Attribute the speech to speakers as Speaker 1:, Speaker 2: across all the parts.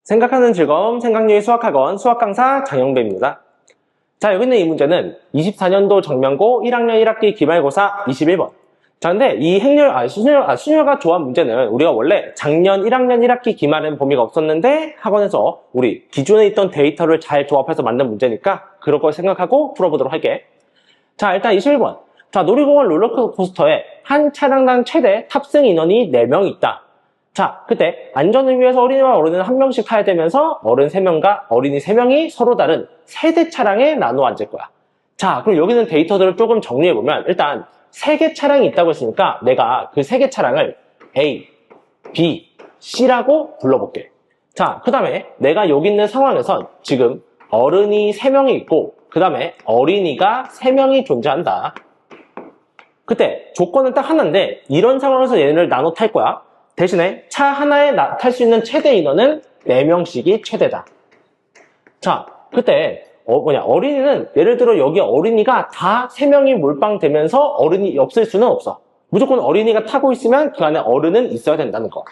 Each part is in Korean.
Speaker 1: 생각하는 즐거움, 생각률 수학학원 수학강사 장영배입니다. 자, 여기 있는 이 문제는 24년도 정명고 1학년 1학기 기말고사 21번. 자, 근데 이 순열과 조합 문제는 우리가 원래 작년 1학년 1학기 기말엔 범위가 없었는데 학원에서 우리 기존에 있던 데이터를 잘 조합해서 만든 문제니까 그럴 걸 생각하고 풀어보도록 할게. 자, 일단 21번. 자, 놀이공원 롤러코스터에 한 차량당 최대 탑승 인원이 4명이 있다. 자, 그때 안전을 위해서 어린이와 어른은 한 명씩 타야 되면서 어른 3명과 어린이 3명이 서로 다른 세대 차량에 나누어 앉을 거야. 자, 그럼 여기는 데이터들을 조금 정리해보면 일단 3개 차량이 있다고 했으니까 내가 그 3개 차량을 A, B, C라고 불러볼게. 자, 그 다음에 내가 여기 있는 상황에선 지금 어른이 3명이 있고 그 다음에 어린이가 3명이 존재한다. 그때 조건은 딱 하나인데 이런 상황에서 얘네를 나눠 탈 거야. 대신에 차 하나에 탈 수 있는 최대 인원은 4명씩이 최대다. 자, 그때 어린이는 예를 들어 여기 어린이가 다 3명이 몰빵되면서 어른이 없을 수는 없어. 무조건 어린이가 타고 있으면 그 안에 어른은 있어야 된다는 거.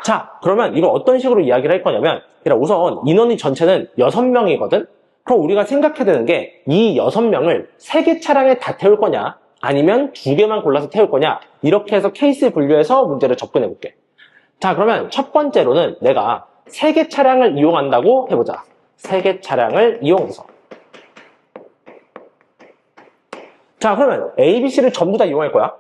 Speaker 1: 자, 그러면 이걸 어떤 식으로 이야기를 할 거냐면 우선 인원이 전체는 6명이거든? 그럼 우리가 생각해야 되는 게 이 6명을 3개 차량에 다 태울 거냐 아니면 2개만 골라서 태울 거냐 이렇게 해서 케이스 분류해서 문제를 접근해 볼게. 자, 그러면 첫 번째로는 내가 3개 차량을 이용한다고 해보자. 3개 차량을 이용해서. 자, 그러면 A, B, C를 전부 다 이용할 거야.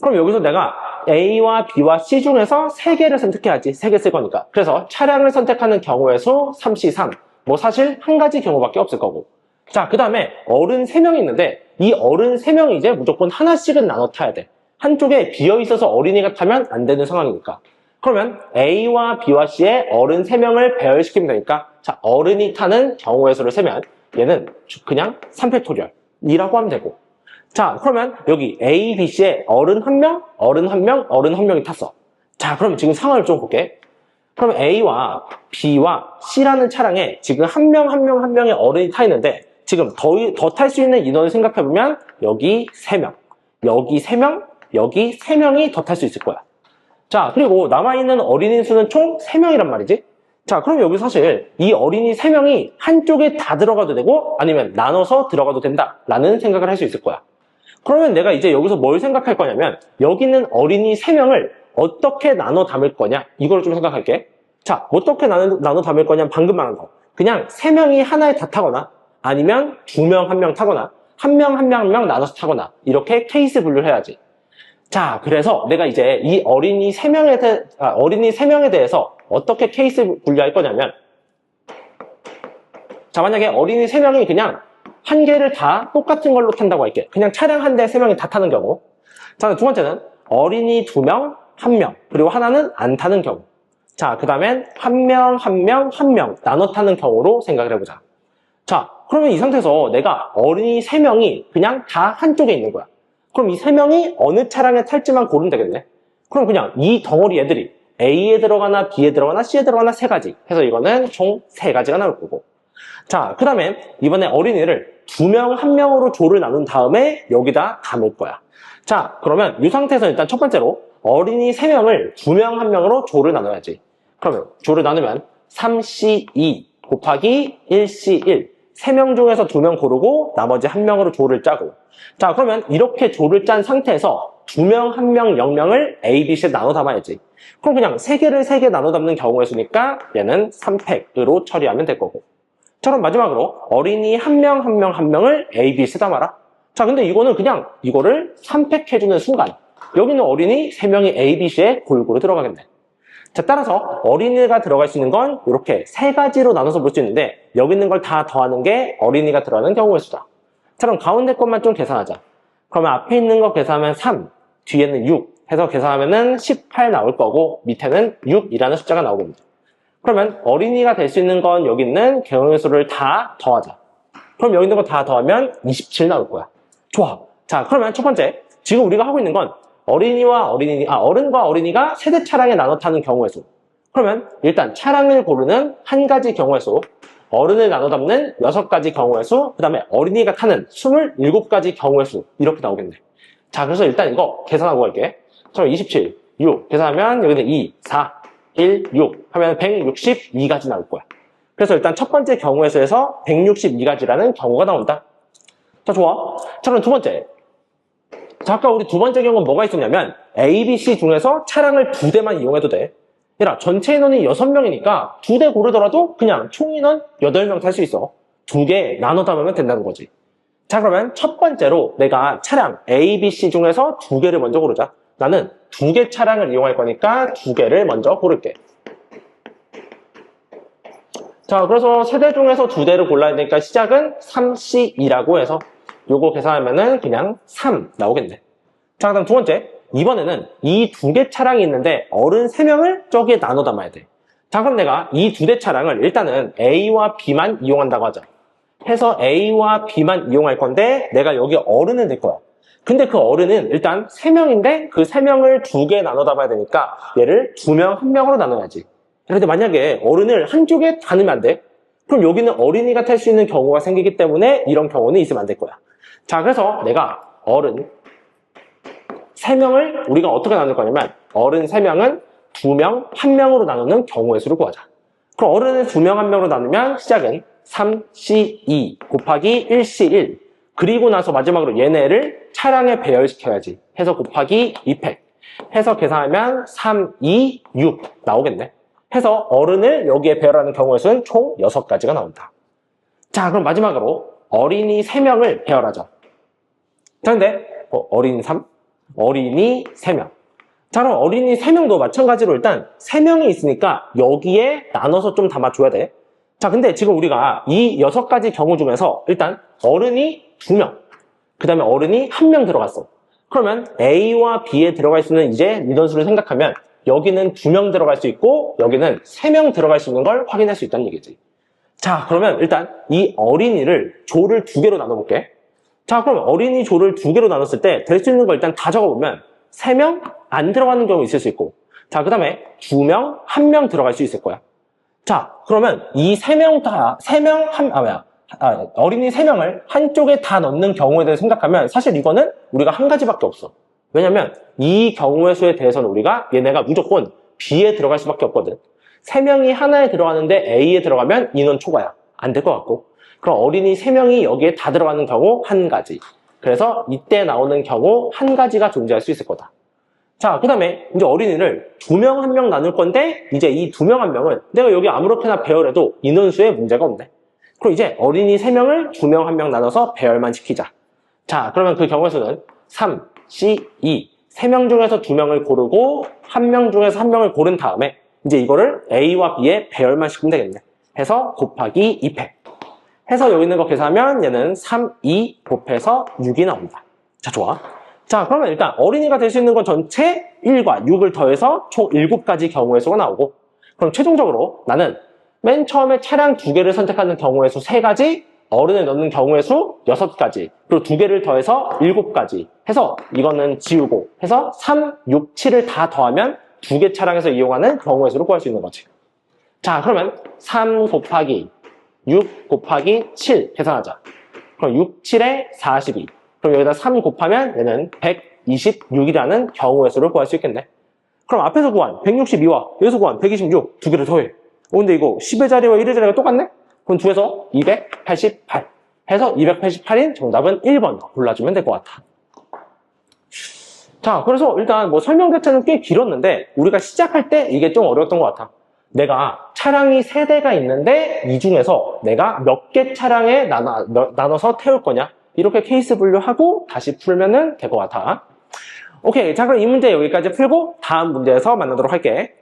Speaker 1: 그럼 여기서 내가 A와 B와 C 중에서 3개를 선택해야지. 3개 쓸 거니까. 그래서 차량을 선택하는 경우의 수 3C3. 뭐 사실 한 가지 경우밖에 없을 거고. 자, 그 다음에 어른 3명이 있는데 이 어른 3명이 이제 무조건 하나씩은 나눠 타야 돼. 한쪽에 비어있어서 어린이가 타면 안 되는 상황이니까. 그러면 A와 B와 C에 어른 3명을 배열시키면 되니까 자, 어른이 타는 경우의 수를 세면 얘는 그냥 3팩토리얼이라고 하면 되고. 자, 그러면 여기 A, B, C에 어른 1명, 어른 1명, 어른 1명이 탔어. 자, 그럼 지금 상황을 좀 볼게. 그럼 A와 B와 C라는 차량에 지금 한 명의 어른이 타 있는데 지금 더 탈 수 있는 인원을 생각해보면 여기 3명, 여기 3명, 여기 3명이 더 탈 수 있을 거야. 자, 그리고 남아있는 어린이 수는 총 3명이란 말이지. 자, 그럼 여기 사실 이 어린이 3명이 한쪽에 다 들어가도 되고 아니면 나눠서 들어가도 된다라는 생각을 할 수 있을 거야. 그러면 내가 이제 여기서 뭘 생각할 거냐면 여기 있는 어린이 3명을 어떻게 나눠 담을 거냐 이걸 좀 생각할게. 자, 어떻게 나눠 담을 거냐면 방금 말한 거. 그냥 3명이 하나에 다 타거나 아니면 2명, 1명 타거나 한 명 나눠서 타거나 이렇게 케이스 분류를 해야지. 자, 그래서 내가 이제 이 어린이 3명에 대해서 어떻게 케이스 분류할 거냐면 자, 만약에 어린이 3명이 그냥 한 개를 다 똑같은 걸로 탄다고 할게. 그냥 차량 한 대에 3명이 다 타는 경우. 자, 두 번째는 어린이 2명, 1명, 그리고 하나는 안 타는 경우. 자, 그 다음엔 한 명 나눠 타는 경우로 생각을 해보자. 자, 그러면 이 상태에서 내가 어린이 3명이 그냥 다 한쪽에 있는 거야. 그럼 이 3명이 어느 차량에 탈지만 고르면 되겠네. 그럼 그냥 이 덩어리 애들이 A에 들어가나 B에 들어가나 C에 들어가나 3가지 해서 이거는 총 3가지가 나올 거고. 자, 그 다음에 이번에 어린이를 2명, 1명으로 조를 나눈 다음에 여기다 담을 거야. 자, 그러면 이 상태에서 일단 첫 번째로 어린이 3명을 2명, 1명으로 조를 나눠야지. 그러면 조를 나누면 3C2 곱하기 1C1 3명 중에서 2명 고르고 나머지 1명으로 조를 짜고. 자, 그러면 이렇게 조를 짠 상태에서 2명, 1명, 0명을 A, B, C에 나눠 담아야지. 그럼 그냥 3개를 3개 나눠 담는 경우의 수니까 얘는 3팩으로 처리하면 될 거고. 자, 그럼 마지막으로 어린이 1명을 A, B, C에 담아라. 자, 근데 이거는 그냥 이거를 3팩 해주는 순간 여기는 어린이 3명이 A, B, C에 골고루 들어가겠네. 자, 따라서 어린이가 들어갈 수 있는 건 이렇게 3가지로 나눠서 볼 수 있는데 여기 있는 걸 다 더하는 게 어린이가 들어가는 경우의 수다. 자, 그럼 가운데 것만 좀 계산하자. 그러면 앞에 있는 거 계산하면 3, 뒤에는 6 해서 계산하면은 18 나올 거고 밑에는 6이라는 숫자가 나오거든요. 그러면 어린이가 될 수 있는 건 여기 있는 경우의 수를 다 더하자. 그럼 여기 있는 거 다 더하면 27 나올 거야. 좋아. 자, 그러면 첫 번째 지금 우리가 하고 있는 건 어른과 어린이가 세대 차량에 나눠 타는 경우의 수. 그러면 일단 차량을 고르는 한 가지 경우의 수, 어른을 나눠 담는 6가지 경우의 수, 그 다음에 어린이가 타는 27가지 경우의 수 이렇게 나오겠네. 자, 그래서 일단 이거 계산하고 갈게. 그럼 27, 6 계산하면 여기는 2, 4, 1, 6 하면 162가지 나올 거야. 그래서 일단 첫 번째 경우의 수에서 162가지라는 경우가 나온다. 자, 좋아. 자, 그럼 두 번째. 자, 아까 우리 두 번째 경우는 뭐가 있었냐면 A, B, C 중에서 차량을 2대만 이용해도 돼. 얘라, 전체 인원이 6명이니까 2대 고르더라도 그냥 총 인원 8명 탈 수 있어. 2개 나눠 담으면 된다는 거지. 자, 그러면 첫 번째로 내가 차량 A, B, C 중에서 2개를 먼저 고르자. 나는 2개 차량을 이용할 거니까 2개를 먼저 고를게. 자, 그래서 세대 중에서 2대를 골라야 되니까 시작은 3C2라고 해서 요거 계산하면은 그냥 3 나오겠네. 자, 그다음 두 번째. 이번에는 이 2개 차량이 있는데 어른 3명을 저기에 나눠 담아야 돼. 자, 그럼 내가 이 2대 차량을 일단은 A와 B만 이용한다고 하자. 해서 A와 B만 이용할 건데 내가 여기 어른을 낼 거야. 근데 그 어른은 일단 3명인데 그 3명을 2개 나눠 담아야 되니까 얘를 2명, 1명으로 나눠야지. 그런데 만약에 어른을 한쪽에 다 넣으면 안 돼? 그럼 여기는 어린이가 탈 수 있는 경우가 생기기 때문에 이런 경우는 있으면 안 될 거야. 자, 그래서 내가 어른 3명을 우리가 어떻게 나눌 거냐면 어른 3명은 2명, 1명으로 나누는 경우의 수를 구하자. 그럼 어른을 2명, 1명으로 나누면 시작은 3C2 곱하기 1C1 그리고 나서 마지막으로 얘네를 차량에 배열시켜야지. 해서 곱하기 2팩 해서 계산하면 3, 2, 6 나오겠네. 해서 어른을 여기에 배열하는 경우의 수는 총 6가지가 나온다. 자, 그럼 마지막으로 어린이 3명을 배열하자. 자, 근데 어린 3, 어린이 3명. 자, 그럼 어린이 3명도 마찬가지로 일단 3명이 있으니까 여기에 나눠서 좀 담아줘야 돼. 자, 근데 지금 우리가 이 6가지 경우 중에서 일단 어른이 2명, 그 다음에 어른이 1명 들어갔어. 그러면 A와 B에 들어갈 수 있는 이제 인원수를 생각하면 여기는 2명 들어갈 수 있고 여기는 3명 들어갈 수 있는 걸 확인할 수 있다는 얘기지. 자, 그러면 일단 이 어린이를 조를 2개로 나눠볼게. 자, 그럼 어린이 조를 2개로 나눴을 때 될 수 있는 걸 일단 다 적어보면 3명 안 들어가는 경우 있을 수 있고, 자, 그 다음에 2명, 1명 들어갈 수 있을 거야. 자, 그러면 이 3명 다, 어린이 3명을 한쪽에 다 넣는 경우에 대해 생각하면 사실 이거는 우리가 한 가지밖에 없어. 왜냐면 이 경우의 수에 대해서는 우리가 얘네가 무조건 B에 들어갈 수밖에 없거든. 3명이 하나에 들어가는데 A에 들어가면 인원 초과야. 안 될 것 같고. 그럼 어린이 3명이 여기에 다 들어가는 경우 한 가지. 그래서 이때 나오는 경우 한 가지가 존재할 수 있을 거다. 자, 그 다음에 이제 어린이를 2명, 1명 나눌 건데 이제 이 2명, 1명은 내가 여기 아무렇게나 배열해도 인원수에 문제가 없네. 그럼 이제 어린이 3명을 2명, 1명 나눠서 배열만 시키자. 자, 그러면 그 경우의 수는 3, C, 2. 3명 중에서 2명을 고르고 1명 중에서 1명을 고른 다음에 이제 이거를 A와 B에 배열만 시키면 되겠네. 해서 곱하기 2팩. 해서 여기 있는 거 계산하면 얘는 3, 2 곱해서 6이 나옵니다. 자, 좋아. 자, 그러면 일단 어린이가 될 수 있는 건 전체 1과 6을 더해서 총 7가지 경우의 수가 나오고, 그럼 최종적으로 나는 맨 처음에 차량 2개를 선택하는 경우의 수 3가지, 어른을 넣는 경우의 수 6가지, 그리고 2개를 더해서 7가지 해서 이거는 지우고 해서 3, 6, 7을 다 더하면 2개 차량에서 이용하는 경우의 수를 구할 수 있는 거지. 자, 그러면 3 곱하기 6 곱하기 7 계산하자. 그럼 6, 7에 42. 그럼 여기다 3 곱하면 얘는 126이라는 경우의 수를 구할 수 있겠네. 그럼 앞에서 구한 162와 여기서 구한 126 두 개를 더해. 근데 이거 10의 자리와 1의 자리가 똑같네? 그럼 두 개에서 288 해서 288인 정답은 1번 골라주면 될 것 같아. 자, 그래서 일단 뭐 설명 자체는 꽤 길었는데 우리가 시작할 때 이게 좀 어려웠던 것 같아. 내가 차량이 3대가 있는데 이 중에서 내가 몇 개 차량에 나눠서 태울 거냐, 이렇게 케이스 분류하고 다시 풀면은 될 것 같아. 오케이, 자, 그럼 이 문제 여기까지 풀고 다음 문제에서 만나도록 할게.